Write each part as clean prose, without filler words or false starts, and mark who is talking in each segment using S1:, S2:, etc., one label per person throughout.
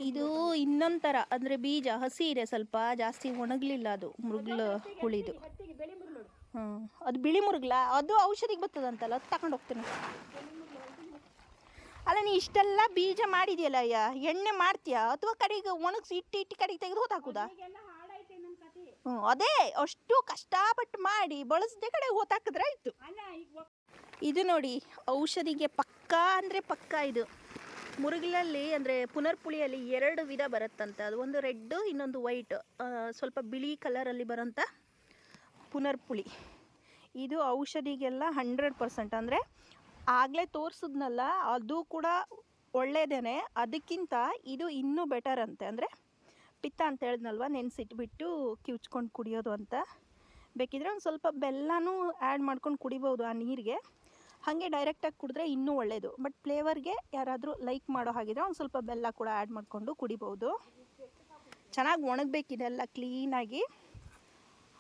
S1: ಇದು ಇನ್ನೊಂದು ಥರ ಅಂದರೆ ಬೀಜ ಹಸಿ ಇದೆ, ಸ್ವಲ್ಪ ಜಾಸ್ತಿ ಒಣಗಲಿಲ್ಲ ಅದು ಮುರುಗ್ಲ ಹುಳಿದು. ಅದು ಬಿಳಿ ಮುರುಗ್ಲ, ಅದು ಔಷಧಿಗೆ ಬರ್ತದಂತಲ್ಲ, ಅದು ತಗೊಂಡು ಹೋಗ್ತೇನೆ. ಅಲ್ಲ ನೀ ಇಷ್ಟೆಲ್ಲ ಬೀಜ ಮಾಡಿದ್ಯಲ್ಲ ಅಯ್ಯ, ಎಣ್ಣೆ ಮಾಡ್ತೀಯಾ ಅಥವಾ ಕಡೆಗೆ ಒಣಗಿಸಿ ಇಟ್ಟು ಕಡೆಗೆ ತೆಗೆದು ಹೋತಾಕುದಾ? ಅದೇ ಅಷ್ಟು ಕಷ್ಟಪಟ್ಟು ಮಾಡಿ ಬಳಸದೆ ಕಡೆ ಹೋತಾಕಿದ್ರೆ ಆಯ್ತು. ಇದು ನೋಡಿ ಔಷಧಿಗೆ ಪಕ್ಕ ಅಂದರೆ ಪಕ್ಕ. ಇದು ಮುರುಗಿಲಲ್ಲಿ ಅಂದರೆ ಪುನರ್ಪುಳಿಯಲ್ಲಿ 2 ವಿಧ ಬರುತ್ತಂತೆ. ಅದು ಒಂದು ರೆಡ್, ಇನ್ನೊಂದು ವೈಟ್, ಸ್ವಲ್ಪ ಬಿಳಿ ಕಲರಲ್ಲಿ ಬರೋಂಥ ಪುನರ್ಪುಳಿ. ಇದು ಔಷಧಿಗೆಲ್ಲ 100%. ಅಂದರೆ ಆಗಲೇ ತೋರಿಸಿದ್ನಲ್ಲ ಅದು ಕೂಡ ಒಳ್ಳೆಯದೇ, ಅದಕ್ಕಿಂತ ಇದು ಇನ್ನೂ ಬೆಟರ್ ಅಂತೆ. ಅಂದರೆ ಪಿತ್ತ ಅಂತ ಹೇಳಿದ್ನಲ್ವ, ನೆನೆಸಿಟ್ಬಿಟ್ಟು ಕಿವುಚ್ಕೊಂಡು ಕುಡಿಯೋದು ಅಂತ. ಬೇಕಿದ್ರೆ ಒಂದು ಸ್ವಲ್ಪ ಬೆಲ್ಲನೂ ಆ್ಯಡ್ ಮಾಡ್ಕೊಂಡು ಕುಡಿಬೋದು ಆ ನೀರಿಗೆ. ಹಾಗೆ ಡೈರೆಕ್ಟಾಗಿ ಕುಡಿದ್ರೆ ಇನ್ನೂ ಒಳ್ಳೆಯದು. ಬಟ್ ಫ್ಲೇವರ್ಗೆ ಯಾರಾದರೂ ಲೈಕ್ ಮಾಡೋ ಹಾಗಿದ್ರೆ ಒಂದು ಸ್ವಲ್ಪ ಬೆಲ್ಲ ಕೂಡ ಆ್ಯಡ್ ಮಾಡಿಕೊಂಡು ಕುಡಿಬೋದು. ಚೆನ್ನಾಗಿ ಒಣಗಬೇಕಿದೆಲ್ಲ ಕ್ಲೀನಾಗಿ.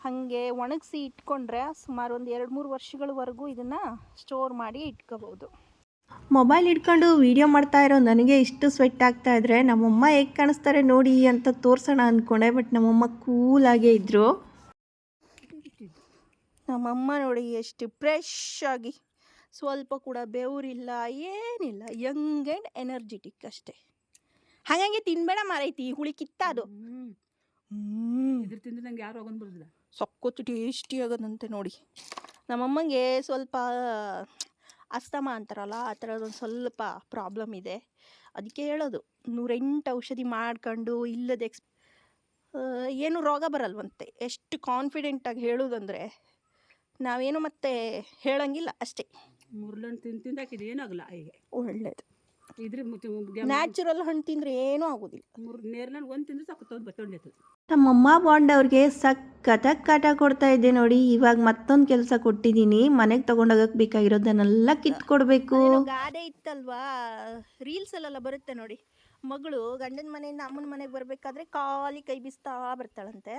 S1: ಹಾಗೆ ಒಣಗಿಸಿ ಇಟ್ಕೊಂಡ್ರೆ ಸುಮಾರು ಒಂದು 2-3 ವರ್ಷಗಳವರೆಗೂ ಇದನ್ನು ಸ್ಟೋರ್ ಮಾಡಿ ಇಟ್ಕೋಬೋದು. ಮೊಬೈಲ್ ಇಟ್ಕೊಂಡು ವೀಡಿಯೋ ಮಾಡ್ತಾ ಇರೋ ನನಗೆ ಇಷ್ಟು ಸ್ವೆಟ್ ಆಗ್ತಾ ಇದ್ರೆ ನಮ್ಮಮ್ಮ ಹೇಗೆ ಕಾಣಿಸ್ತಾರೆ ನೋಡಿ ಅಂತ ತೋರಿಸೋಣ ಅಂದ್ಕೊಂಡೆ. ಬಟ್ ನಮ್ಮಮ್ಮ ಕೂಲಾಗೇ ಇದ್ದರು. ನಮ್ಮಮ್ಮ ನೋಡಿ ಎಷ್ಟು ಫ್ರೆಶ್ ಆಗಿ, ಸ್ವಲ್ಪ ಕೂಡ ಬೆವರಿಲ್ಲ, ಏನಿಲ್ಲ, ಯಂಗ್ ಆ್ಯಂಡ್ ಎನರ್ಜೆಟಿಕ್ ಅಷ್ಟೇ. ಹಾಗಾಗಿ ತಿನ್ಬೇಡ ಮಾರೈತಿ, ಹುಳಿ ಕಿತ್ತ ಅದು.
S2: ತಿಂದು ನಂಗೆ ಯಾರು ಆಗೋದು ಬರೋದಿಲ್ಲ,
S1: ಸೊಕ್ಕೊತ್ತು ಟೇಸ್ಟಿ ಆಗೋದಂತೆ ನೋಡಿ. ನಮ್ಮಮ್ಮಂಗೆ ಸ್ವಲ್ಪ ಅಸ್ತಮ ಅಂತಾರಲ್ಲ, ಆ ಥರದೊಂದು ಸ್ವಲ್ಪ ಪ್ರಾಬ್ಲಮ್ ಇದೆ. ಅದಕ್ಕೆ ಹೇಳೋದು 108 ಔಷಧಿ ಮಾಡ್ಕೊಂಡು ಇಲ್ಲದೆ ಏನು ರೋಗ ಬರಲ್ವಂತೆ. ಎಷ್ಟು ಕಾನ್ಫಿಡೆಂಟಾಗಿ ಹೇಳೋದಂದರೆ ನಾವೇನು ಮತ್ತೆ ಹೇಳೋಂಗಿಲ್ಲ ಅಷ್ಟೇ.
S2: ಮುರ್ಲಣ್ಣು ತಿಂದಾಕಿದ್ದು ಏನಾಗಲ್ಲ. ಈಗ
S1: ಒಳ್ಳೇದು.
S2: ಇದ್ರ
S1: ನ್ಯಾಚುರಲ್ ಹಣ್ಣು ತಿಂದರೆ ಏನೂ ಆಗೋದಿಲ್ಲ.
S2: ನೇರ್ಲಣ್ಣು ಒಂದು ತಿಂದ್ರೆ ಸಾಕು ಬತ್ತೊಂಡೈತದೆ.
S3: ನಮ್ಮಮ್ಮ ಬಾಂಡವ್ರಿಗೆ ಸಖತ್ತಾಗಿ ಕಾಟ ಕೊಡ್ತಾ ಇದ್ದೆ ನೋಡಿ. ಇವಾಗ ಮತ್ತೊಂದು ಕೆಲಸ ಕೊಟ್ಟಿದ್ದೀನಿ, ಮನೆಗೆ ತೊಗೊಂಡೋಗಕ್ಕೆ ಬೇಕಾಗಿರೋದನ್ನೆಲ್ಲ ಕಿತ್ಕೊಡ್ಬೇಕು.
S1: ಗಾದೆ ಇತ್ತಲ್ವಾ, ರೀಲ್ಸಲ್ಲೆಲ್ಲ ಬರುತ್ತೆ ನೋಡಿ, ಮಗಳು ಗಂಡನ ಮನೆಯಿಂದ ಅಮ್ಮನ ಮನೆಗೆ ಬರಬೇಕಾದ್ರೆ ಖಾಲಿ ಕೈ ಬೀಸ್ತಾ ಬರ್ತಾಳಂತೆ.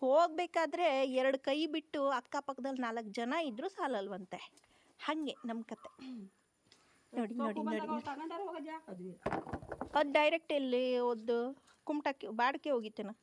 S1: ಹೋಗಬೇಕಾದ್ರೆ 2 ಕೈ ಬಿಟ್ಟು ಅಕ್ಕಪಕ್ಕದಲ್ಲಿ 4 ಜನ ಇದ್ದರೂ ಸಾಲಲ್ವಂತೆ. ಹಾಗೆ ನಮ್ಮ ಕತೆ ನೋಡಿ ನೋಡಿ ನೋಡಿ. ಅದು ಡೈರೆಕ್ಟ್ ಎಲ್ಲಿ ಓದ್ದು ಕುಮಟಕ್ಕೆ ಬಾಡಿಗೆ ಹೋಗಿತ್ತೇನ.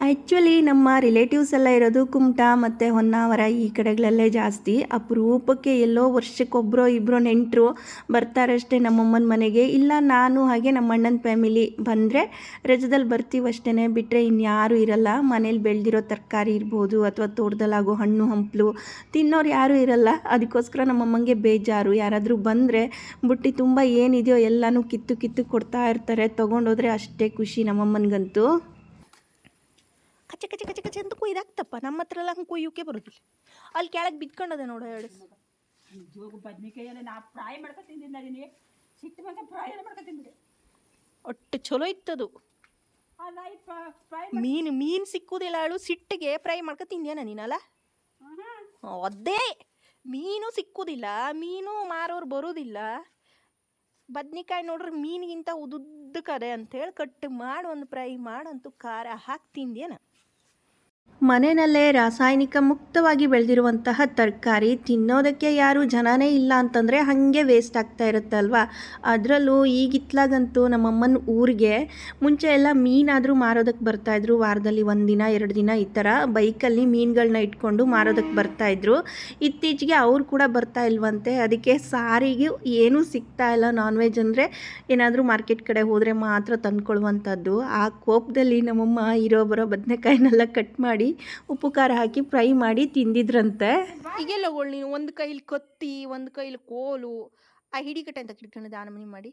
S3: ಆ್ಯಕ್ಚುಲಿ ನಮ್ಮ ರಿಲೇಟಿವ್ಸ್ ಎಲ್ಲ ಇರೋದು ಕುಮಟ ಮತ್ತು ಹೊನ್ನಾವರ ಈ ಕಡೆಗಳಲ್ಲೇ ಜಾಸ್ತಿ. ಅಪರೂಪಕ್ಕೆ ಎಲ್ಲೋ ವರ್ಷಕ್ಕೊಬ್ಬರೋ ಇಬ್ಬರೋ ನೆಂಟರು ಬರ್ತಾರಷ್ಟೇ ನಮ್ಮಮ್ಮನ ಮನೆಗೆ. ಇಲ್ಲ ನಾನು ಹಾಗೆ ನಮ್ಮ ಅಣ್ಣನ ಫ್ಯಾಮಿಲಿ ಬಂದರೆ ರಜದಲ್ಲಿ ಬರ್ತೀವಿ ಅಷ್ಟೇ, ಬಿಟ್ಟರೆ ಇನ್ಯಾರೂ ಇರಲ್ಲ. ಮನೇಲಿ ಬೆಳೆದಿರೋ ತರಕಾರಿ ಇರ್ಬೋದು ಅಥವಾ ತೋಟದಲ್ಲಾಗೋ ಹಣ್ಣು ಹಂಪಲು ತಿನ್ನೋರು ಯಾರೂ ಇರಲ್ಲ. ಅದಕ್ಕೋಸ್ಕರ ನಮ್ಮಮ್ಮಂಗೆ ಬೇಜಾರು. ಯಾರಾದರೂ ಬಂದರೆ ಬುಟ್ಟಿ ತುಂಬ ಏನಿದೆಯೋ ಎಲ್ಲನೂ ಕಿತ್ತು ಕಿತ್ತು ಕೊಡ್ತಾ ಇರ್ತಾರೆ. ತೊಗೊಂಡೋದ್ರೆ ಅಷ್ಟೇ ಖುಷಿ ನಮ್ಮಮ್ಮನಿಗಂತೂ.
S1: ಕಚ್ಚೆ ಕಚ್ಚೆ ಕಚ್ಚೆ ಕಚ್ಚೆ ಅಂತ ಕೊಯ್ದಾಗ್ತಪ್ಪ. ನಮ್ಮ ಹತ್ರ ಎಲ್ಲ ಹಂಗೆ ಕೊಯ್ಯೋಕೆ ಬರೋದಿಲ್ಲ. ಅಲ್ಲಿ ಕೆಳಗೆ ಬಿದ್ಕೊಂಡದೆ ನೋಡು 2
S2: ಜೋಗು ಬದ್ನಿಕಾಯಿಲ್ಲ ನಾ ಫ್ರೈ ಮಾಡ್ಕೊ ತಿಂದಿದ್ದೀನಿ. ಸಿಟ್ಟು ಬಂದ ಫ್ರೈ ಎಲ್ಲ ಮಾಡ್ಕೊ ತಿಂದಿದೆ.
S1: ಒಟ್ಟು ಚಲೋ ಇತ್ತದು. ಮೀನು ಸಿಕ್ಕುದಿಲ್ಲ ಹೇಳು, ಸಿಟ್ಟಿಗೆ ಫ್ರೈ ಮಾಡ್ಕೊ ತಿಂದ್ಯಾನ ನೀನಲ್ಲ. ಅದೇ ಮೀನು ಸಿಕ್ಕುದಿಲ್ಲ, ಮೀನು ಮಾರೋರು ಬರೋದಿಲ್ಲ. ಬದ್ನಿಕಾಯಿ ನೋಡ್ರಿ ಮೀನಿಗಿಂತ ಉದುದ್ದಕ್ಕದೆ ಅಂಥೇಳಿ ಕಟ್ ಮಾಡಿ ಒಂದು ಫ್ರೈ ಮಾಡಂತೂ ಖಾರ ಹಾಕಿ ತಿಂದ್ಯಾನ.
S3: ಮನೆಯಲ್ಲೇ ರಾಸಾಯನಿಕ ಮುಕ್ತವಾಗಿ ಬೆಳೆದಿರುವಂತಹ ತರಕಾರಿ ತಿನ್ನೋದಕ್ಕೆ ಯಾರು ಜನನೇ ಇಲ್ಲ ಅಂತಂದರೆ ಹಾಗೆ ವೇಸ್ಟ್ ಆಗ್ತಾ ಇರುತ್ತಲ್ವ. ಅದರಲ್ಲೂ ಈಗಿತ್ಲಾಗಂತೂ ನಮ್ಮಮ್ಮನ ಊರಿಗೆ ಮುಂಚೆ ಎಲ್ಲ ಮೀನಾದರೂ ಮಾರೋದಕ್ಕೆ ಬರ್ತಾಯಿದ್ರು. ವಾರದಲ್ಲಿ 1 ದಿನ 2 ದಿನ ಈ ಥರ ಬೈಕಲ್ಲಿ ಮೀನುಗಳನ್ನ ಇಟ್ಕೊಂಡು ಮಾರೋದಕ್ಕೆ ಬರ್ತಾಯಿದ್ರು. ಇತ್ತೀಚೆಗೆ ಅವ್ರು ಕೂಡ ಬರ್ತಾ ಇಲ್ವಂತೆ. ಅದಕ್ಕೆ ಸಾರಿಗೆ ಏನೂ ಸಿಗ್ತಾ ಇಲ್ಲ. ನಾನ್ ವೆಜ್ ಅಂದರೆ ಏನಾದರೂ ಮಾರ್ಕೆಟ್ ಕಡೆ ಹೋದರೆ ಮಾತ್ರ ತಂದ್ಕೊಳ್ಳುವಂಥದ್ದು. ಆ ಕೋಪದಲ್ಲಿ ನಮ್ಮಮ್ಮ ಇರೋ ಬರೋ ಬದನೆಕಾಯಿನೆಲ್ಲ ಕಟ್ ಮಾಡಿ ಉಪ್ಪು ಖಾರ ಹಾಕಿ ಫ್ರೈ ಮಾಡಿ ತಿಂದಿದ್ರಂತೆ.
S1: ಈಗೆಲ್ಲ ನೀನು ಒಂದು ಕೈಲಿ ಕತ್ತಿ, ಒಂದು ಕೈಲಿ ಕೋಲು, ಆ ಹಿಡಿಕಟ್ಟೆ ಅಂತ ಕಿಡ್ಕೊಂಡು ದಾನ ಮನೆ ಮಾಡಿ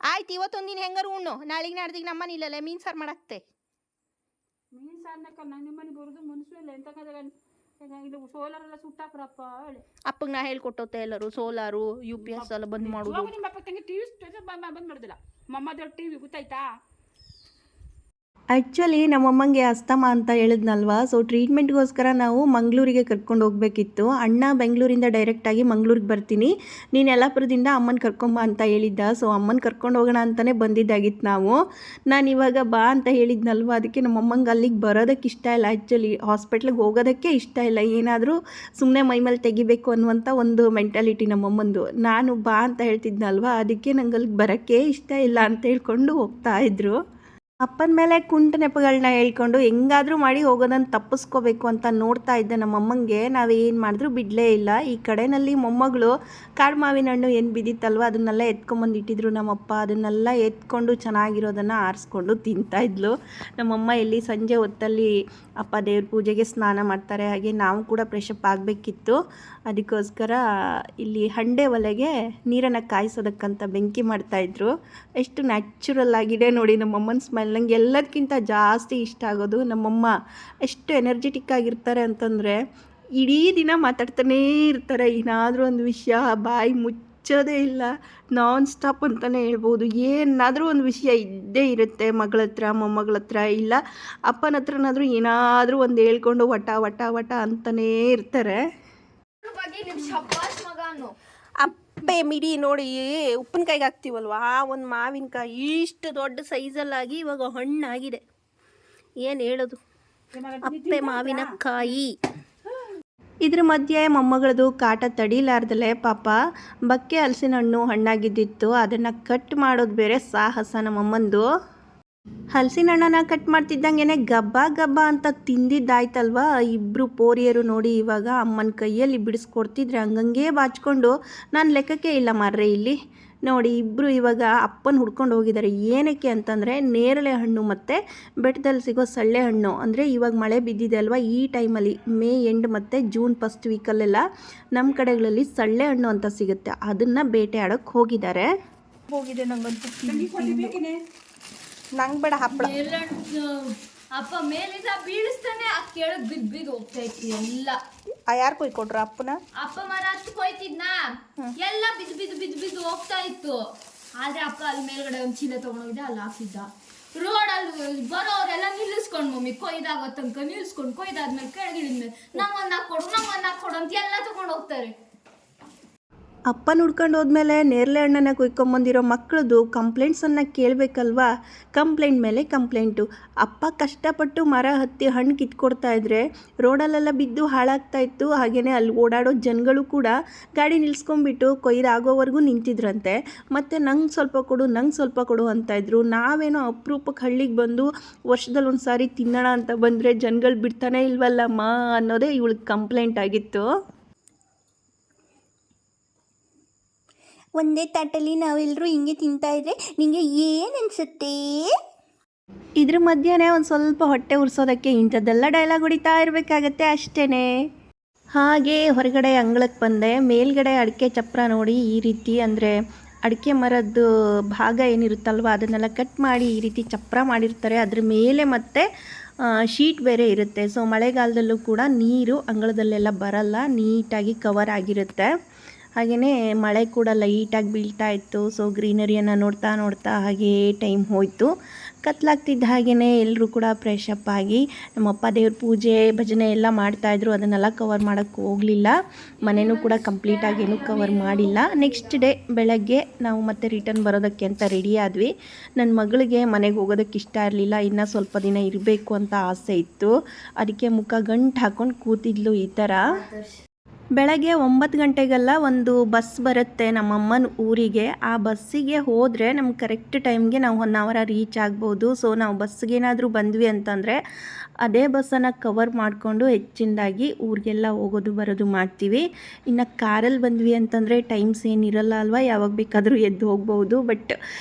S1: ಆಯ್ತು. ಇವತ್ತೊಂದು ದಿನ ಹೆಂಗಾರು ಉಣ್ಣು, ನಾಳೆಗೆ ನಾಡ್ದಿಗೆ ನಮ್ಮನೆ ಇಲ್ಲಲ್ಲ ಮೀನು ಸಾರು ಮಾಡಾಕ್ತೆ.
S2: ಮೀನು ಸಾರ್ನಕ್ಕ ನಂಗೆ ಮನೆ ಬರೋದು ಮನಸ್ಸು ಇಲ್ಲ. ಎಂತ ಇದು ಸೋಲಾರ್ ಎಲ್ಲ ಸುಟ್ಟಾಕ್ರಪ್ಪ ಹೇಳಿ
S1: ಅಪ್ಪಗೆ ನಾ ಹೇಳ್ಕೊಟ್ಟೋತೆ ಎಲ್ಲರೂ ಸೋಲಾರು UPS ಎಲ್ಲ ಬಂದ್ ಮಾಡೋದು.
S2: ನಿಮ್ಮ ಅಪ್ಪ ತಂಗಿ ಟಿವಿ ಬಂದ್ ಮಾಡೋದಿಲ್ಲ. ಮಮ್ಮದ ಟಿವಿ ಗೊತ್ತಾಯ್ತಾ.
S3: ಆ್ಯಕ್ಚುಲಿ ನಮ್ಮಮ್ಮಂಗೆ ಅಸ್ತಮ ಅಂತ ಹೇಳಿದ್ನಲ್ವ, ಸೊ ಟ್ರೀಟ್ಮೆಂಟ್ಗೋಸ್ಕರ ನಾವು ಮಂಗಳೂರಿಗೆ ಕರ್ಕೊಂಡು ಹೋಗಬೇಕಿತ್ತು. ಅಣ್ಣ ಬೆಂಗಳೂರಿಂದ ಡೈರೆಕ್ಟಾಗಿ ಮಂಗಳೂರಿಗೆ ಬರ್ತೀನಿ, ನೀನು ಯಲ್ಲಾಪುರದಿಂದ ಅಮ್ಮನ ಕರ್ಕೊಂಬ ಅಂತ ಹೇಳಿದ್ದ. ಸೊ ಅಮ್ಮನ ಕರ್ಕೊಂಡು ಹೋಗೋಣ ಅಂತಲೇ ಬಂದಿದ್ದಾಗಿತ್ತು ನಾವು. ನಾನು ಇವಾಗ ಬಾ ಅಂತ ಹೇಳಿದ್ನಲ್ವ, ಅದಕ್ಕೆ ನಮ್ಮಮ್ಮಂಗೆ ಅಲ್ಲಿಗೆ ಬರೋದಕ್ಕೆ ಇಷ್ಟ ಇಲ್ಲ. ಆ್ಯಕ್ಚುಲಿ ಹಾಸ್ಪಿಟ್ಲಿಗೆ ಹೋಗೋದಕ್ಕೆ ಇಷ್ಟ ಇಲ್ಲ, ಏನಾದರೂ ಸುಮ್ಮನೆ ಮೈಮೇಲೆ ತೆಗಿಬೇಕು ಅನ್ನುವಂಥ ಒಂದು ಮೆಂಟಾಲಿಟಿ ನಮ್ಮಮ್ಮಂದು. ನಾನು ಬಾ ಅಂತ ಹೇಳ್ತಿದ್ನಲ್ವ, ಅದಕ್ಕೆ ನಂಗೆ ಅಲ್ಲಿಗೆ ಬರೋಕ್ಕೆ ಇಷ್ಟ ಇಲ್ಲ ಅಂತ ಹೇಳ್ಕೊಂಡು ಹೋಗ್ತಾಯಿದ್ರು. ಅಪ್ಪನ ಮೇಲೆ ಕುಂಟ ನೆಪಗಳನ್ನ ಹೇಳ್ಕೊಂಡು ಹೆಂಗಾದರೂ ಮಾಡಿ ಹೋಗೋದನ್ನು ತಪ್ಪಿಸ್ಕೋಬೇಕು ಅಂತ ನೋಡ್ತಾ ಇದ್ದೆ ನಮ್ಮಮ್ಮಂಗೆ. ನಾವೇನು ಮಾಡಿದ್ರು ಬಿಡಲೇ ಇಲ್ಲ. ಈ ಕಡೆಯಲ್ಲಿ ಮೊಮ್ಮಗಳು ಕಾಡು ಮಾವಿನ ಹಣ್ಣು ಏನು ಬಿದ್ದಿತ್ತಲ್ವ, ಅದನ್ನೆಲ್ಲ ಎತ್ಕೊಂಬಂದು ಇಟ್ಟಿದ್ರು ನಮ್ಮಪ್ಪ. ಅದನ್ನೆಲ್ಲ ಎತ್ಕೊಂಡು ಚೆನ್ನಾಗಿರೋದನ್ನು ಆರಿಸ್ಕೊಂಡು ತಿಂತಾಯಿದ್ಲು. ನಮ್ಮಮ್ಮ ಇಲ್ಲಿ ಸಂಜೆ ಹೊತ್ತಲ್ಲಿ ಅಪ್ಪ ದೇವ್ರ ಪೂಜೆಗೆ ಸ್ನಾನ ಮಾಡ್ತಾರೆ, ಹಾಗೆ ನಾವು ಕೂಡ ಫ್ರೆಶಪ್ ಆಗಬೇಕಿತ್ತು. ಅದಕ್ಕೋಸ್ಕರ ಇಲ್ಲಿ ಹಂಡೆ ಒಲೆಗೆ ನೀರನ್ನು ಕಾಯಿಸೋದಕ್ಕಂತ ಬೆಂಕಿ ಮಾಡ್ತಾಯಿದ್ರು. ಎಷ್ಟು ನ್ಯಾಚುರಲ್ ಆಗಿದೆ ನೋಡಿ ನಮ್ಮಮ್ಮನ ಸ್ಮೆಲ್. ನಂಗೆ ಎಲ್ಲದಕ್ಕಿಂತ ಜಾಸ್ತಿ ಇಷ್ಟ ಆಗೋದು ನಮ್ಮಮ್ಮ. ಎಷ್ಟು ಎನರ್ಜೆಟಿಕ್ ಆಗಿರ್ತಾರೆ ಅಂತಂದರೆ ಇಡೀ ದಿನ ಮಾತಾಡ್ತಾನೇ ಇರ್ತಾರೆ. ಏನಾದರೂ ಒಂದು ವಿಷಯ ಬಾಯಿ ಮುಚ್ಚೋದೇ ಇಲ್ಲ, ನಾನ್ ಸ್ಟಾಪ್ ಅಂತಲೇ ಹೇಳ್ಬೋದು. ಏನಾದರೂ ಒಂದು ವಿಷಯ ಇದ್ದೇ ಇರುತ್ತೆ ಮಗಳ ಹತ್ರ ಮೊಮ್ಮಗಳ ಹತ್ರ, ಇಲ್ಲ ಅಪ್ಪನ ಹತ್ರನಾದರೂ ಏನಾದರೂ ಒಂದು ಹೇಳ್ಕೊಂಡು ವಟ ವಟ ವಟ ಅಂತಲೇ ಇರ್ತಾರೆ. ಅಪ್ಪೆ ಮಿಡಿ ನೋಡಿ, ಉಪ್ಪಿನಕಾಯಿಗೆ ಹಾಕ್ತೀವಲ್ವ ಆ ಒಂದು ಮಾವಿನಕಾಯಿ ಇಷ್ಟು ದೊಡ್ಡ ಸೈಜಲ್ಲಾಗಿ ಇವಾಗ ಹಣ್ಣಾಗಿದೆ. ಏನು ಹೇಳೋದು, ಅಪ್ಪೆ ಮಾವಿನಕಾಯಿ. ಇದ್ರ ಮಧ್ಯೆ ಮೊಮ್ಮಗಳದು ಕಾಟ ತಡಿಲಾರ್ದಲೇ ಪಾಪ ಬಕ್ಕೆ ಹಲಸಿನ ಹಣ್ಣು ಹಣ್ಣಾಗಿದ್ದಿತ್ತು. ಅದನ್ನು ಕಟ್ ಮಾಡೋದು ಬೇರೆ ಸಾಹಸ ನಮ್ಮಮ್ಮಂದು. ಹಲಸಿನ ಹಣ್ಣನ್ನು ಕಟ್ ಮಾಡ್ತಿದ್ದಂಗೆ ಗಬ್ಬ ಗಬ್ಬ ಅಂತ ತಿಂದಿದ್ದಾಯ್ತಲ್ವ. ಇಬ್ಬರು ಪೋರಿಯರು ನೋಡಿ ಇವಾಗ ಅಮ್ಮನ ಕೈಯಲ್ಲಿ ಬಿಡಿಸ್ಕೊಡ್ತಿದ್ರೆ ಹಂಗಂಗೆ ಬಾಚ್ಕೊಂಡು, ನಾನು ಲೆಕ್ಕಕ್ಕೆ ಇಲ್ಲ ಮಾರ್ರೆ ಇಲ್ಲಿ ನೋಡಿ. ಇಬ್ಬರು ಇವಾಗ ಅಪ್ಪನ ಹುಡ್ಕೊಂಡು ಹೋಗಿದ್ದಾರೆ. ಏನಕ್ಕೆ ಅಂತಂದರೆ ನೇರಳೆ ಹಣ್ಣು ಮತ್ತು ಬೆಟ್ಟದಲ್ಲಿ ಸಿಗೋ ಸಳ್ಳೆ ಹಣ್ಣು, ಅಂದರೆ ಇವಾಗ ಮಳೆ ಬಿದ್ದಿದೆ ಅಲ್ವಾ, ಈ ಟೈಮಲ್ಲಿ ಮೇ ಎಂಡ್ ಮತ್ತು ಜೂನ್ ಫಸ್ಟ್ ವೀಕಲ್ಲೆಲ್ಲ ನಮ್ಮ ಕಡೆಗಳಲ್ಲಿ ಸಳ್ಳೆ ಹಣ್ಣು ಅಂತ ಸಿಗುತ್ತೆ, ಅದನ್ನು ಬೇಟೆ ಆಡೋಕ್ಕೆ ಹೋಗಿದ್ದಾರೆ. ಹೋಗಿದೆ ನಂಗೆ ಬೇಡ ಹಪ್ಪಳ.
S4: ಅಪ್ಪ ಮೇಲಿಂದ ಬೀಳಿಸ್ತಾನೆ ಆ ಕೆಳಗ್ ಬಿದ್ದು ಹೋಗ್ತಾ ಇತ್ತು ಎಲ್ಲ.
S1: ಯಾರು ಕೊಯ್ಕೊಟ್ರು ಅಪ್ಪನ?
S4: ಅಪ್ಪ ಮರ ಹತ್ತು ಕೊಯ್ತಿದ್ನ, ಎಲ್ಲ ಬಿದ್ದು ಹೋಗ್ತಾ ಇತ್ತು. ಆದ್ರೆ ಅಪ್ಪ ಅಲ್ಲಿ ಮೇಲ್ಗಡೆ ಒಂದ್ ಚೀಲ ತಗೊಂಡೋಗಿದ್ದ, ಅಲ್ಲಿ ಹಾಕಿದ್ದ. ರೋಡಲ್ಲಿ ಬರೋರೆಲ್ಲ ನಿಲ್ಲಿಸ್ಕೊಂಡ್ ಮಮ್ಮಿ ಕೊಯ್ದಾಗೋ ತನಕ ನಿಲ್ಸ್ಕೊಂಡು, ಕೊಯ್ದಾದ್ಮೇಲೆ ಕೆಳಗಿಳಿದ್ಮೇಲೆ ನಂಗೊಂದು ಹಾಕೊಡು ಅಂತ ಎಲ್ಲ ತಗೊಂಡು ಹೋಗ್ತಾರೆ.
S3: ಅಪ್ಪನ ಹುಡ್ಕೊಂಡು ಹೋದ್ಮೇಲೆ ನೇರಳೆ ಹಣ್ಣನ್ನು ಕುಯ್ಕೊಂಬಂದಿರೋ ಮಕ್ಕಳದು ಕಂಪ್ಲೇಂಟ್ಸನ್ನು ಕೇಳಬೇಕಲ್ವಾ. ಕಂಪ್ಲೇಂಟ್ ಮೇಲೆ ಕಂಪ್ಲೇಂಟು. ಅಪ್ಪ ಕಷ್ಟಪಟ್ಟು ಮರ ಹತ್ತಿ ಹಣ್ಣು ಕಿತ್ಕೊಡ್ತಾ ಇದ್ರೆ ರೋಡಲ್ಲೆಲ್ಲ ಬಿದ್ದು ಹಾಳಾಗ್ತಾ ಇತ್ತು. ಹಾಗೆಯೇ ಅಲ್ಲಿ ಓಡಾಡೋ ಜನಗಳು ಕೂಡ ಗಾಡಿ ನಿಲ್ಸ್ಕೊಂಡ್ಬಿಟ್ಟು ಕೊಯ್ದಾಗೋವರೆಗೂ ನಿಂತಿದ್ರಂತೆ. ಮತ್ತು ನಂಗೆ ಸ್ವಲ್ಪ ಕೊಡು ಅಂತ ಇದ್ರು. ನಾವೇನೋ ಅಪರೂಪಕ್ಕೆ ಹಳ್ಳಿಗೆ ಬಂದು ವರ್ಷದಲ್ಲಿ ಒಂದು ಸಾರಿ ತಿನ್ನೋಣ ಅಂತ ಬಂದರೆ ಜನಗಳು ಬಿಡ್ತಾನೆ ಇಲ್ವಲ್ಲಮ್ಮ ಅನ್ನೋದೇ ಇವಳಿಗೆ ಕಂಪ್ಲೇಂಟ್ ಆಗಿತ್ತು.
S1: ಒಂದೇ ತಾಟಲ್ಲಿ ನಾವೆಲ್ಲರೂ ಹಿಂಗೆ ತಿಂತಾಯಿದ್ರೆ ನಿಮಗೆ ಏನು ಅನಿಸುತ್ತೆ?
S3: ಇದ್ರ ಮಧ್ಯೆ ಒಂದು ಸ್ವಲ್ಪ ಹೊಟ್ಟೆ ಉರ್ಸೋದಕ್ಕೆ ಇಂಥದ್ದೆಲ್ಲ ಡೈಲಾಗ್ ಹೊಡಿತಾ ಇರಬೇಕಾಗತ್ತೆ ಅಷ್ಟೇ. ಹಾಗೆ ಹೊರಗಡೆ ಅಂಗಳಕ್ಕೆ ಬಂದೆ. ಮೇಲ್ಗಡೆ ಅಡಿಕೆ ಚಪ್ರ ನೋಡಿ ಈ ರೀತಿ, ಅಂದರೆ ಅಡಿಕೆ ಮರದ್ದು ಭಾಗ ಏನಿರುತ್ತಲ್ವ ಅದನ್ನೆಲ್ಲ ಕಟ್ ಮಾಡಿ ಈ ರೀತಿ ಚಪ್ರ ಮಾಡಿರ್ತಾರೆ. ಅದ್ರ ಮೇಲೆ ಮತ್ತೆ ಶೀಟ್ ಬೇರೆ ಇರುತ್ತೆ. ಸೊ ಮಳೆಗಾಲದಲ್ಲೂ ಕೂಡ ನೀರು ಅಂಗಳದಲ್ಲೆಲ್ಲ ಬರಲ್ಲ, ನೀಟಾಗಿ ಕವರ್ ಆಗಿರುತ್ತೆ. ಹಾಗೆಯೇ ಮಳೆ ಕೂಡ ಲೈಟಾಗಿ ಬೀಳ್ತಾ ಇತ್ತು. ಸೊ ಗ್ರೀನರಿಯನ್ನು ನೋಡ್ತಾ ಹಾಗೇ ಟೈಮ್ ಹೋಯಿತು. ಕತ್ಲಾಗ್ತಿದ್ದ ಹಾಗೆಯೇ ಎಲ್ಲರೂ ಕೂಡ ಫ್ರೆಶಪ್ ಆಗಿ ನಮ್ಮಪ್ಪ ದೇವ್ರ ಪೂಜೆ ಭಜನೆ ಎಲ್ಲ ಮಾಡ್ತಾಯಿದ್ರು. ಅದನ್ನೆಲ್ಲ ಕವರ್ ಮಾಡೋಕ್ಕೆ ಹೋಗಲಿಲ್ಲ. ಮನೆಯೂ ಕೂಡ ಕಂಪ್ಲೀಟಾಗಿ ಏನೂ ಕವರ್ ಮಾಡಿಲ್ಲ. ನೆಕ್ಸ್ಟ್ ಡೇ ಬೆಳಗ್ಗೆ ನಾವು ಮತ್ತೆ ರಿಟರ್ನ್ ಬರೋದಕ್ಕೆ ಅಂತ ರೆಡಿ ಆದ್ವಿ. ನನ್ನ ಮಗಳಿಗೆ ಮನೆಗೆ ಹೋಗೋದಕ್ಕೆ ಇಷ್ಟ ಇರಲಿಲ್ಲ, ಇನ್ನೂ ಸ್ವಲ್ಪ ದಿನ ಇರಬೇಕು ಅಂತ ಆಸೆ ಇತ್ತು. ಅದಕ್ಕೆ ಮುಖ ಗಂಟು ಹಾಕ್ಕೊಂಡು ಕೂತಿದ್ಲು ಈ ಥರ. ಬೆಳಗ್ಗೆ 9 ಗಂಟೆಗೆಲ್ಲ ಒಂದು ಬಸ್ ಬರುತ್ತೆ ನಮ್ಮಮ್ಮನ ಊರಿಗೆ. ಆ ಬಸ್ಸಿಗೆ ಹೋದರೆ ನಮ್ಗೆ ಕರೆಕ್ಟ್ ಟೈಮ್ಗೆ ನಾವು 1 ಅವರ್ ರೀಚ್ ಆಗ್ಬೋದು. ಸೊ ನಾವು ಬಸ್ಸಿಗೇನಾದರೂ ಬಂದ್ವಿ ಅಂತಂದರೆ ಅದೇ ಬಸ್ಸನ್ನು ಕವರ್ ಮಾಡಿಕೊಂಡು ಹೆಚ್ಚಿನದಾಗಿ ಊರಿಗೆಲ್ಲ ಹೋಗೋದು ಬರೋದು ಮಾಡ್ತೀವಿ. ಇನ್ನು ಕಾರಲ್ಲಿ ಬಂದ್ವಿ ಅಂತಂದರೆ ಟೈಮ್ಸ್ ಏನಿರಲ್ಲ ಅಲ್ವಾ, ಯಾವಾಗ ಬೇಕಾದರೂ ಎದ್ದು ಹೋಗ್ಬೋದು. ಬಟ್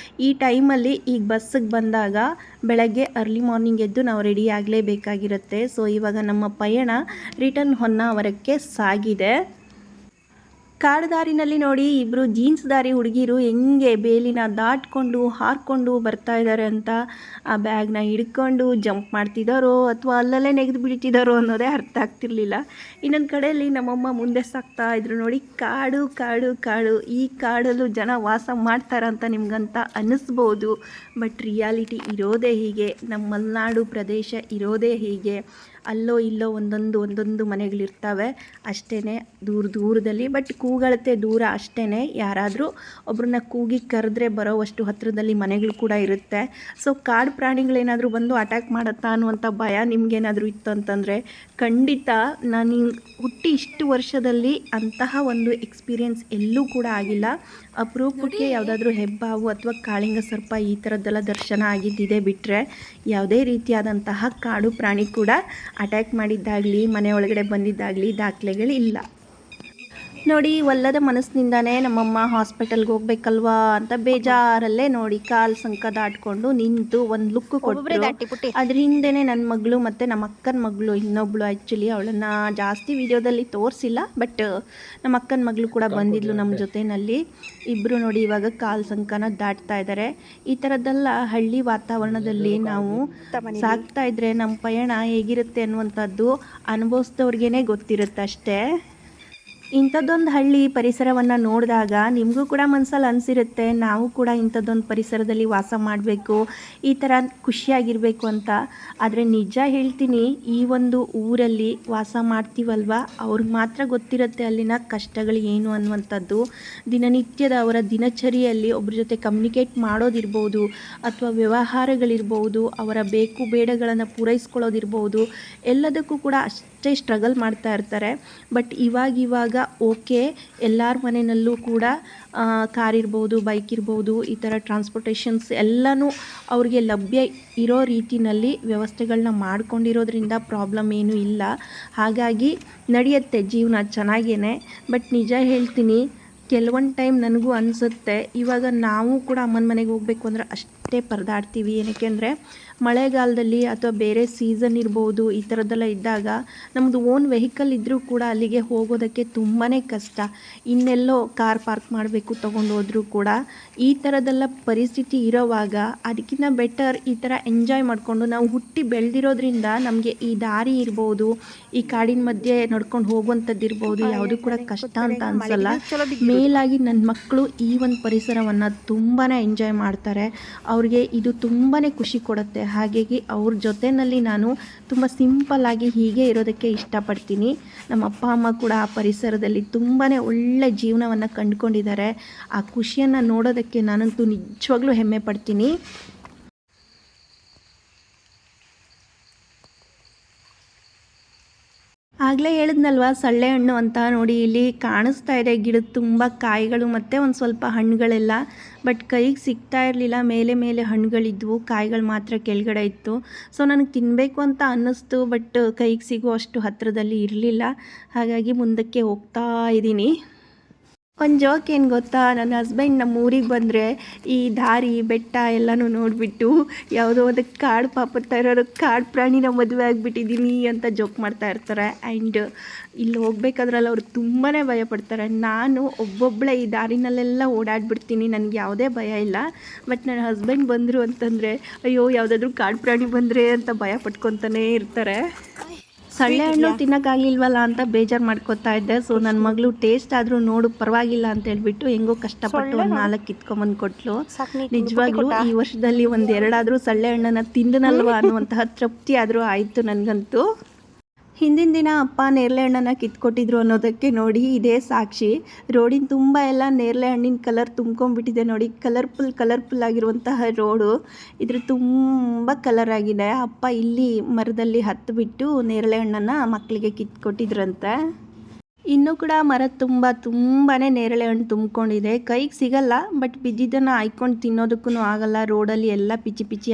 S3: ಈ ಟೈಮಲ್ಲಿ ಈಗ ಬಸ್ಸಿಗೆ ಬಂದಾಗ ಬೆಳಗ್ಗೆ ಅರ್ಲಿ ಮಾರ್ನಿಂಗ್ ಎದ್ದು ನಾವು ರೆಡಿ ಆಗಲೇಬೇಕಾಗಿರುತ್ತೆ. ಸೊ ಇವಾಗ ನಮ್ಮ ಪಯಣ ರಿಟರ್ನ್ ಹೊನ್ನಾವರಕ್ಕೆ ಸಾಗಿದೆ. ಕಾಡು ದಾರಿನಲ್ಲಿ ನೋಡಿ ಇಬ್ಬರು ಜೀನ್ಸ್ ದಾರಿ ಹುಡುಗಿರು ಹೆಂಗೆ ಬೇಲಿನ ದಾಟ್ಕೊಂಡು ಹಾರ್ಕೊಂಡು ಬರ್ತಾ ಇದ್ದಾರೆ ಅಂತ. ಆ ಬ್ಯಾಗ್ನ ಹಿಡ್ಕೊಂಡು ಜಂಪ್ ಮಾಡ್ತಿದ್ದಾರೋ ಅಥವಾ ಅಲ್ಲಲ್ಲೇ ನೆಗೆದು ಬೀಳ್ತಿದ್ದಾರೋ ಅನ್ನೋದೇ ಅರ್ಥ ಆಗ್ತಿರ್ಲಿಲ್ಲ. ಇನ್ನೊಂದು ಕಡೆಯಲ್ಲಿ ನಮ್ಮಮ್ಮ ಮುಂದೆ ಸಾಕ್ತಾ ಇದ್ರು ನೋಡಿ. ಕಾಡು ಕಾಡು ಕಾಡು, ಈ ಕಾಡಲ್ಲೂ ಜನ ವಾಸ ಮಾಡ್ತಾರಂತ ನಿಮ್ಗಂತ ಅನ್ನಿಸ್ಬೋದು, ಬಟ್ ರಿಯಾಲಿಟಿ ಇರೋದೇ ಹೀಗೆ. ನಮ್ಮ ಮಲೆನಾಡು ಪ್ರದೇಶ ಇರೋದೇ ಹೀಗೆ. ಅಲ್ಲೋ ಇಲ್ಲೋ ಒಂದೊಂದು ಮನೆಗಳಿರ್ತವೆ ಅಷ್ಟೇ, ದೂರದಲ್ಲಿ. ಬಟ್ ಕೂಗಳತೆ ದೂರ ಅಷ್ಟೇ. ಯಾರಾದರೂ ಒಬ್ಬರನ್ನ ಕೂಗಿ ಕರೆದ್ರೆ ಬರೋವಷ್ಟು ಹತ್ತಿರದಲ್ಲಿ ಮನೆಗಳು ಕೂಡ ಇರುತ್ತೆ. ಸೊ ಕಾಡು ಪ್ರಾಣಿಗಳೇನಾದರೂ ಬಂದು ಅಟ್ಯಾಕ್ ಮಾಡುತ್ತಾ ಅನ್ನುವಂಥ ಭಯ ನಿಮಗೇನಾದರೂ ಇತ್ತು ಅಂತಂದರೆ ಖಂಡಿತ ನಾನು ಹುಟ್ಟಿ ಇಷ್ಟು ವರ್ಷದಲ್ಲಿ ಅಂತಹ ಒಂದು ಎಕ್ಸ್ಪೀರಿಯೆನ್ಸ್ ಎಲ್ಲೂ ಕೂಡ ಆಗಿಲ್ಲ. ಅಪರೂಪಕ್ಕೆ ಯಾವುದಾದ್ರೂ ಹೆಬ್ಬಾವು ಅಥವಾ ಕಾಳಿಂಗ ಸರ್ಪ ಈ ಥರದ್ದೆಲ್ಲ ದರ್ಶನ ಆಗಿದ್ದಿದೆ ಬಿಟ್ಟರೆ ಯಾವುದೇ ರೀತಿಯಾದಂತಹ ಕಾಡು ಪ್ರಾಣಿ ಕೂಡ ಅಟ್ಯಾಕ್ ಮಾಡಿದ್ದಾಗಲಿ ಮನೆ ಒಳಗಡೆ ಬಂದಿದ್ದಾಗಲಿ ದಾಖಲೆಗಳಿಲ್ಲ. ನೋಡಿ, ಒಲ್ಲದ ಮನಸ್ಸಿನಿಂದಾನೇ ನಮ್ಮಮ್ಮ ಹಾಸ್ಪಿಟಲ್ಗೆ ಹೋಗ್ಬೇಕಲ್ವಾ ಅಂತ ಬೇಜಾರಲ್ಲೇ ನೋಡಿ ಕಾಲು ಸಂಕ ದಾಟ್ಕೊಂಡು ನಿಂತು ಒಂದು ಲುಕ್ ಕೊಟ್ಟರು. ಅದ್ರ ಹಿಂದೆನೇ ನನ್ನ ಮಗಳು ಮತ್ತು ನಮ್ಮ ಅಕ್ಕನ ಮಗಳು ಇನ್ನೊಬ್ಳು, ಆ್ಯಕ್ಚುಲಿ ಅವಳನ್ನು ಜಾಸ್ತಿ ವಿಡಿಯೋದಲ್ಲಿ ತೋರಿಸಿಲ್ಲ, ಬಟ್ ನಮ್ಮ ಅಕ್ಕನ ಮಗಳು ಕೂಡ ಬಂದಿದ್ಲು ನಮ್ಮ ಜೊತೆಯಲ್ಲಿ. ಇಬ್ಬರು ನೋಡಿ ಇವಾಗ ಕಾಲು ಸಂಕನ ದಾಟ್ತಾ ಇದ್ದಾರೆ. ಈ ಥರದ್ದೆಲ್ಲ ಹಳ್ಳಿ ವಾತಾವರಣದಲ್ಲಿ ನಾವು ಸಾಕ್ತಾ ಇದ್ರೆ ನಮ್ಮ ಪಯಣ ಹೇಗಿರುತ್ತೆ ಅನ್ನುವಂಥದ್ದು ಅನುಭವಿಸಿದವ್ರಿಗೇ ಗೊತ್ತಿರುತ್ತೆ ಅಷ್ಟೇ. ಇಂಥದ್ದೊಂದು ಹಳ್ಳಿ ಪರಿಸರವನ್ನು ನೋಡಿದಾಗ ನಿಮಗೂ ಕೂಡ ಮನಸ್ಸಲ್ಲಿ ಅನಿಸಿರುತ್ತೆ, ನಾವು ಕೂಡ ಇಂಥದ್ದೊಂದು ಪರಿಸರದಲ್ಲಿ ವಾಸ ಮಾಡಬೇಕು, ಈ ಥರ ಖುಷಿಯಾಗಿರಬೇಕು ಅಂತ. ಆದರೆ ನಿಜ ಹೇಳ್ತೀನಿ, ಈ ಒಂದು ಊರಲ್ಲಿ ವಾಸ ಮಾಡ್ತೀವಲ್ವ ಅವ್ರಿಗೆ ಮಾತ್ರ ಗೊತ್ತಿರುತ್ತೆ ಅಲ್ಲಿನ ಕಷ್ಟಗಳು ಏನು ಅನ್ನುವಂಥದ್ದು. ದಿನನಿತ್ಯದ ಅವರ ದಿನಚರಿಯಲ್ಲಿ ಒಬ್ಬರ ಜೊತೆ ಕಮ್ಯುನಿಕೇಟ್ ಮಾಡೋದಿರ್ಬೋದು ಅಥವಾ ವ್ಯವಹಾರಗಳಿರ್ಬೋದು, ಅವರ ಬೇಕು ಬೇಡಗಳನ್ನು ಪೂರೈಸ್ಕೊಳ್ಳೋದಿರ್ಬೋದು, ಎಲ್ಲದಕ್ಕೂ ಕೂಡ ಅಷ್ಟೇ ಸ್ಟ್ರಗಲ್ ಮಾಡ್ತಾ ಇರ್ತಾರೆ. ಬಟ್ ಇವಾಗ ಓಕೆ, ಎಲ್ಲರ ಮನೆಯಲ್ಲೂ ಕೂಡ ಕಾರ್ ಇರ್ಬೋದು, ಬೈಕ್ ಇರ್ಬೋದು, ಈ ಥರ ಟ್ರಾನ್ಸ್ಪೋರ್ಟೇಷನ್ಸ್ ಎಲ್ಲನೂ ಅವ್ರಿಗೆ ಲಭ್ಯ ಇರೋ ರೀತಿಯಲ್ಲಿ ವ್ಯವಸ್ಥೆಗಳನ್ನ ಮಾಡ್ಕೊಂಡಿರೋದ್ರಿಂದ ಪ್ರಾಬ್ಲಮ್ ಏನೂ ಇಲ್ಲ. ಹಾಗಾಗಿ ನಡೆಯುತ್ತೆ ಜೀವನ ಚೆನ್ನಾಗೇ. ಬಟ್ ನಿಜ ಹೇಳ್ತೀನಿ, ಕೆಲವೊಂದು ಟೈಮ್ ನನಗೂ ಅನಿಸುತ್ತೆ, ಇವಾಗ ನಾವು ಕೂಡ ಅಮ್ಮನ ಮನೆಗೆ ಹೋಗಬೇಕು ಅಂದರೆ ಅಷ್ಟೇ ಪರದಾಡ್ತೀವಿ. ಏನಕ್ಕೆ ಅಂದರೆ ಮಳೆಗಾಲದಲ್ಲಿ ಅಥವಾ ಬೇರೆ ಸೀಸನ್ ಇರ್ಬೋದು, ಈ ಥರದ್ದೆಲ್ಲ ಇದ್ದಾಗ ನಮ್ಮದು ಓನ್ ವೆಹಿಕಲ್ ಇದ್ದರೂ ಕೂಡ ಅಲ್ಲಿಗೆ ಹೋಗೋದಕ್ಕೆ ತುಂಬಾ ಕಷ್ಟ. ಇನ್ನೆಲ್ಲೋ ಕಾರ್ ಪಾರ್ಕ್ ಮಾಡಬೇಕು ತೊಗೊಂಡು ಹೋದರೂ ಕೂಡ. ಈ ಥರದ್ದೆಲ್ಲ ಪರಿಸ್ಥಿತಿ ಇರೋವಾಗ ಅದಕ್ಕಿಂತ ಬೆಟರ್ ಈ ಥರ ಎಂಜಾಯ್ ಮಾಡಿಕೊಂಡು, ನಾವು ಹುಟ್ಟಿ ಬೆಳೆದಿರೋದ್ರಿಂದ ನಮಗೆ ಈ ದಾರಿ ಇರ್ಬೋದು, ಈ ಕಾಡಿನ ಮಧ್ಯೆ ನಡ್ಕೊಂಡು ಹೋಗುವಂಥದ್ದು ಇರ್ಬೋದು, ಯಾವುದು ಕೂಡ ಕಷ್ಟ ಅಂತ ಅನಿಸಲ್ಲ. ಮೇಲಾಗಿ ನನ್ನ ಮಕ್ಕಳು ಈ ಒಂದು ಪರಿಸರವನ್ನು ತುಂಬಾ ಎಂಜಾಯ್ ಮಾಡ್ತಾರೆ. ಅವ್ರಿಗೆ ಇದು ತುಂಬಾ ಖುಷಿ ಕೊಡುತ್ತೆ. ಹಾಗಾಗಿ ಅವ್ರ ಜೊತೆಯಲ್ಲಿ ನಾನು ತುಂಬ ಸಿಂಪಲ್ಲಾಗಿ ಹೀಗೆ ಇರೋದಕ್ಕೆ ಇಷ್ಟಪಡ್ತೀನಿ. ನಮ್ಮ ಅಪ್ಪ ಅಮ್ಮ ಕೂಡ ಆ ಪರಿಸರದಲ್ಲಿ ತುಂಬಾ ಒಳ್ಳೆ ಜೀವನವನ್ನು ಕಂಡುಕೊಂಡಿದ್ದಾರೆ. ಆ ಖುಷಿಯನ್ನು ನೋಡೋದಕ್ಕೆ ನಾನಂತೂ ನಿಜವಾಗ್ಲೂ ಹೆಮ್ಮೆ ಪಡ್ತೀನಿ. ಆಗಲೇ ಹೇಳಿದ್ನಲ್ವ ಸಳ್ಳೆ ಹಣ್ಣು ಅಂತ. ನೋಡಿ ಇಲ್ಲಿ ಕಾಣಿಸ್ತಾ ಇದೆ, ಗಿಡದ ತುಂಬ ಕಾಯಿಗಳು ಮತ್ತು ಒಂದು ಸ್ವಲ್ಪ ಹಣ್ಣುಗಳೆಲ್ಲ. ಬಟ್ ಕೈಗೆ ಸಿಗ್ತಾ ಇರಲಿಲ್ಲ. ಮೇಲೆ ಹಣ್ಣುಗಳಿದ್ವು, ಕಾಯಿಗಳು ಮಾತ್ರ ಕೆಳಗಡೆ ಇತ್ತು. ಸೊ ನನಗೆ ತಿನ್ನಬೇಕು ಅಂತ ಅನ್ನಿಸ್ತು, ಬಟ್ ಕೈಗೆ ಸಿಗೋ ಅಷ್ಟು ಹತ್ತಿರದಲ್ಲಿ ಇರಲಿಲ್ಲ. ಹಾಗಾಗಿ ಮುಂದಕ್ಕೆ ಹೋಗ್ತಾ ಇದ್ದೀನಿ. ಒಂದು ಜೋಕ್ ಏನು ಗೊತ್ತಾ, ನನ್ನ ಹಸ್ಬೆಂಡ್ ನಮ್ಮ ಊರಿಗೆ ಬಂದರೆ ಈ ದಾರಿ ಬೆಟ್ಟ ಎಲ್ಲನೂ ನೋಡಿಬಿಟ್ಟು ಯಾವುದೋ ಒಂದು ಕಾಡು ಇರೋರು ಕಾಡು ಪ್ರಾಣಿನ ಮದುವೆ ಆಗಿಬಿಟ್ಟಿದ್ದೀನಿ ಅಂತ ಜೋಕ್ ಮಾಡ್ತಾ ಇರ್ತಾರೆ. ಆ್ಯಂಡ್ ಇಲ್ಲಿ ಹೋಗ್ಬೇಕಾದ್ರಲ್ಲಿ ಅವ್ರು ತುಂಬಾ ಭಯ ಪಡ್ತಾರೆ. ನಾನು ಒಬ್ಬೊಬ್ಬಳೇ ಈ ದಾರಿನಲ್ಲೆಲ್ಲ ಓಡಾಡ್ಬಿಡ್ತೀನಿ, ನನಗೆ ಯಾವುದೇ ಭಯ ಇಲ್ಲ. ಬಟ್ ನನ್ನ ಹಸ್ಬೆಂಡ್ ಬಂದರು ಅಂತಂದರೆ ಅಯ್ಯೋ ಯಾವುದಾದ್ರೂ ಕಾಡು ಪ್ರಾಣಿ ಬಂದರೆ ಅಂತ ಭಯ ಪಟ್ಕೊತಾನೇ ಇರ್ತಾರೆ. ಸಳ್ಳೆ ಹಣ್ಣು ತಿನ್ನೋಕ್ಕಾಗಲಿಲ್ವಲ್ಲ ಅಂತ ಬೇಜಾರು ಮಾಡ್ಕೊತಾ ಇದ್ದೆ. ಸೊ ನನ್ನ ಮಗಳು ಟೇಸ್ಟ್ ಆದರೂ ನೋಡು ಪರವಾಗಿಲ್ಲ ಅಂತ ಹೇಳ್ಬಿಟ್ಟು ಹೆಂಗೋ ಕಷ್ಟಪಟ್ಟು ಒಂದು 4 ಕಿತ್ಕೊಂಬಂದು ಕೊಟ್ಲು. ನಿಜವಾಗ್ಲೂ ಈ ವರ್ಷದಲ್ಲಿ 1-2 ಸಳ್ಳೆ ಹಣ್ಣನ್ನು ತಿಂದನಲ್ವ ಅನ್ನುವಂತಹ ತೃಪ್ತಿ ಆದರೂ ಆಯಿತು ನನಗಂತೂ. ಹಿಂದಿನ ದಿನ ಅಪ್ಪ ನೇರಳೆ ಹಣ್ಣನ್ನು ಕಿತ್ಕೊಟ್ಟಿದ್ರು ಅನ್ನೋದಕ್ಕೆ ನೋಡಿ ಇದೇ ಸಾಕ್ಷಿ. ರೋಡಿನ ತುಂಬ ಎಲ್ಲ ನೇರಳೆ ಹಣ್ಣಿನ ಕಲರ್ ತುಂಬ್ಕೊಂಡ್ಬಿಟ್ಟಿದೆ ನೋಡಿ. ಕಲರ್ಫುಲ್ ಆಗಿರುವಂತಹ ರೋಡು, ಇದ್ರ ತುಂಬ ಕಲರ್ ಆಗಿದೆ. ಅಪ್ಪ ಇಲ್ಲಿ ಮರದಲ್ಲಿ ಹತ್ತಿಬಿಟ್ಟು ನೇರಳೆ ಹಣ್ಣನ್ನು ಮಕ್ಕಳಿಗೆ ಕಿತ್ಕೊಟ್ಟಿದ್ರಂತೆ. ಇನ್ನೂ ಕೂಡ ಮರ ತುಂಬಾ ನೇರಳೆ ಹಣ್ಣು ತುಂಬಿಕೊಂಡಿದೆ. ಕೈಗೆ ಸಿಗಲ್ಲ, ಬಟ್ ಬಿದ್ದಿದ್ದನ್ನು ಆಯ್ಕೊಂಡು ತಿನ್ನೋದಕ್ಕೂ ಆಗಲ್ಲ. ರೋಡಲ್ಲಿ ಎಲ್ಲ ಪಿಚಿ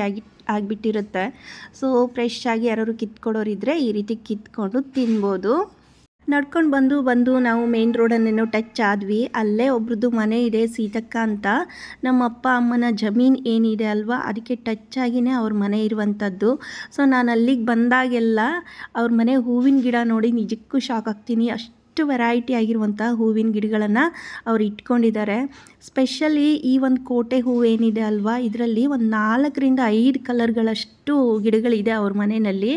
S3: ಆಗಿಬಿಟ್ಟಿರುತ್ತೆ. ಸೊ ಫ್ರೆಶ್ ಆಗಿ ಯಾರು ಕಿತ್ಕೊಡೋರಿದ್ದರೆ ಈ ರೀತಿ ಕಿತ್ಕೊಂಡು ತಿನ್ಬೋದು. ನಡ್ಕೊಂಡು ಬಂದು ನಾವು ಮೇನ್ ರೋಡನ್ನೇನೋ ಟಚ್ ಆದ್ವಿ. ಅಲ್ಲೇ ಒಬ್ರದ್ದು ಮನೆ ಇದೆ, ಸೀತಕ್ಕ ಅಂತ. ನಮ್ಮ ಅಪ್ಪ ಅಮ್ಮನ ಜಮೀನು ಏನಿದೆ ಅಲ್ವಾ, ಅದಕ್ಕೆ ಟಚ್ ಆಗಿನೇ ಅವ್ರ ಮನೆ ಇರುವಂಥದ್ದು. ಸೊ ನಾನು ಅಲ್ಲಿಗೆ ಬಂದಾಗೆಲ್ಲ ಅವ್ರ ಮನೆ ಹೂವಿನ ಗಿಡ ನೋಡಿ ನಿಜಕ್ಕೂ ಶಾಕ್ ಆಗ್ತೀನಿ. ಅಷ್ಟು ವೆರೈಟಿ ಆಗಿರುವಂಥ ಹೂವಿನ ಗಿಡಗಳನ್ನು ಅವ್ರು ಇಟ್ಕೊಂಡಿದ್ದಾರೆ. ಸ್ಪೆಷಲಿ ಈ ಒಂದು ಕೋಟೆ ಹೂವು ಏನಿದೆ ಅಲ್ವಾ, ಇದರಲ್ಲಿ ಒಂದು 4ರಿಂದ 5 ಕಲರ್ಗಳಷ್ಟು ಗಿಡಗಳಿದೆ ಅವ್ರ ಮನೆಯಲ್ಲಿ.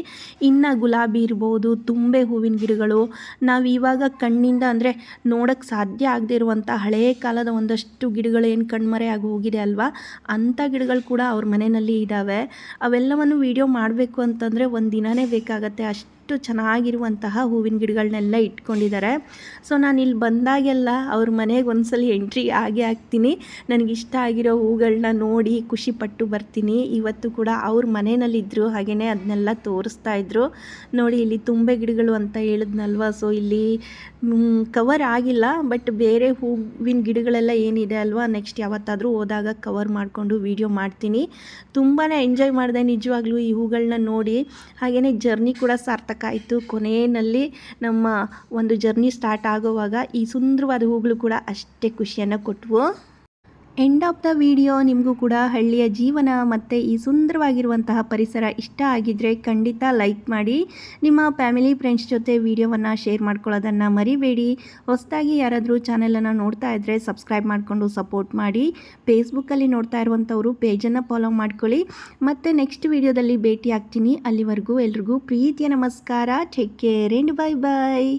S3: ಇನ್ನು ಗುಲಾಬಿ ಇರ್ಬೋದು, ತುಂಬೆ ಹೂವಿನ ಗಿಡಗಳು, ನಾವು ಇವಾಗ ಕಣ್ಣಿಂದ ಅಂದರೆ ನೋಡೋಕ್ಕೆ ಸಾಧ್ಯ ಆಗದೆ ಇರುವಂಥ ಹಳೆಯ ಕಾಲದ ಒಂದಷ್ಟು ಗಿಡಗಳು ಏನು ಕಣ್ಮರೆ ಆಗಿ ಹೋಗಿದೆ ಅಲ್ವಾ, ಅಂಥ ಗಿಡಗಳು ಕೂಡ ಅವ್ರ ಮನೆಯಲ್ಲಿ ಇದ್ದಾವೆ. ಅವೆಲ್ಲವನ್ನು ವಿಡಿಯೋ ಮಾಡಬೇಕು ಅಂತಂದರೆ ಒಂದು ದಿನವೇ ಬೇಕಾಗತ್ತೆ, ಅಷ್ಟು ಚೆನ್ನಾಗಿರುವಂತಹ ಹೂವಿನ ಗಿಡಗಳನ್ನೆಲ್ಲ ಇಟ್ಕೊಂಡಿದ್ದಾರೆ. ಸೊ ನಾನು ಇಲ್ಲಿ ಬಂದಾಗೆಲ್ಲ ಅವ್ರ ಮನೆಗೆ ಒಂದ್ಸಲ ಎಂಟ್ರಿ ಆಗೇ ಆಗ್ತೀನಿ. ನನಗಿಷ್ಟ ಆಗಿರೋ ಹೂಗಳನ್ನ ನೋಡಿ ಖುಷಿಪಟ್ಟು ಬರ್ತೀನಿ. ಇವತ್ತು ಕೂಡ ಅವ್ರ ಮನೆಯಲ್ಲಿದ್ದರು, ಹಾಗೆಯೇ ಅದನ್ನೆಲ್ಲ ತೋರಿಸ್ತಾ ಇದ್ರು. ನೋಡಿ ಇಲ್ಲಿ ತುಂಬೆ ಗಿಡಗಳು ಅಂತ ಹೇಳಿದ್ನಲ್ವ, ಸೊ ಇಲ್ಲಿ ಕವರ್ ಆಗಿಲ್ಲ, ಬಟ್ ಬೇರೆ ಹೂವಿನ ಗಿಡಗಳೆಲ್ಲ ಏನಿದೆ ಅಲ್ವಾ, ನೆಕ್ಸ್ಟ್ ಯಾವತ್ತಾದರೂ ಹೋದಾಗ ಕವರ್ ಮಾಡಿಕೊಂಡು ವಿಡಿಯೋ ಮಾಡ್ತೀನಿ. ತುಂಬಾ ಎಂಜಾಯ್ ಮಾಡಿದೆ ನಿಜವಾಗ್ಲೂ ಈ ಹೂಗಳನ್ನ ನೋಡಿ. ಹಾಗೆಯೇ ಜರ್ನಿ ಕೂಡ ಸಾರ್ಥಕ ಆಯಿತು. ಕೊನೆಯಲ್ಲಿ ನಮ್ಮ ಒಂದು ಜರ್ನಿ ಸ್ಟಾರ್ಟ್ ಆಗುವಾಗ ಈ ಸುಂದರವಾದ ಹೂಗಳು ಕೂಡ ಅಷ್ಟೇ ಖುಷಿಯನ್ನು ಕೊಟ್ಟವು. ಎಂಡ್ ಆಫ್ ದ ವಿಡಿಯೋ ನಿಮಗೂ ಕೂಡ ಹಳ್ಳಿಯ ಜೀವನ ಮತ್ತು ಈ ಸುಂದರವಾಗಿರುವಂತಹ ಪರಿಸರ ಇಷ್ಟ ಆಗಿದ್ದರೆ ಖಂಡಿತ ಲೈಕ್ ಮಾಡಿ. ನಿಮ್ಮ ಫ್ಯಾಮಿಲಿ ಫ್ರೆಂಡ್ಸ್ ಜೊತೆ ವಿಡಿಯೋವನ್ನು ಶೇರ್ ಮಾಡ್ಕೊಳ್ಳೋದನ್ನು ಮರಿಬೇಡಿ. ಹೊಸದಾಗಿ ಯಾರಾದರೂ ಚಾನಲನ್ನು ನೋಡ್ತಾ ಇದ್ದರೆ ಸಬ್ಸ್ಕ್ರೈಬ್ ಮಾಡಿಕೊಂಡು ಸಪೋರ್ಟ್ ಮಾಡಿ. ಫೇಸ್ಬುಕ್ಕಲ್ಲಿ ನೋಡ್ತಾ ಇರುವಂಥವರು ಪೇಜನ್ನು ಫಾಲೋ ಮಾಡ್ಕೊಳ್ಳಿ. ಮತ್ತು ನೆಕ್ಸ್ಟ್ ವಿಡಿಯೋದಲ್ಲಿ ಭೇಟಿ ಆಗ್ತೀನಿ. ಅಲ್ಲಿವರೆಗೂ ಎಲ್ರಿಗೂ ಪ್ರೀತಿಯ ನಮಸ್ಕಾರ. Take care and bye bye.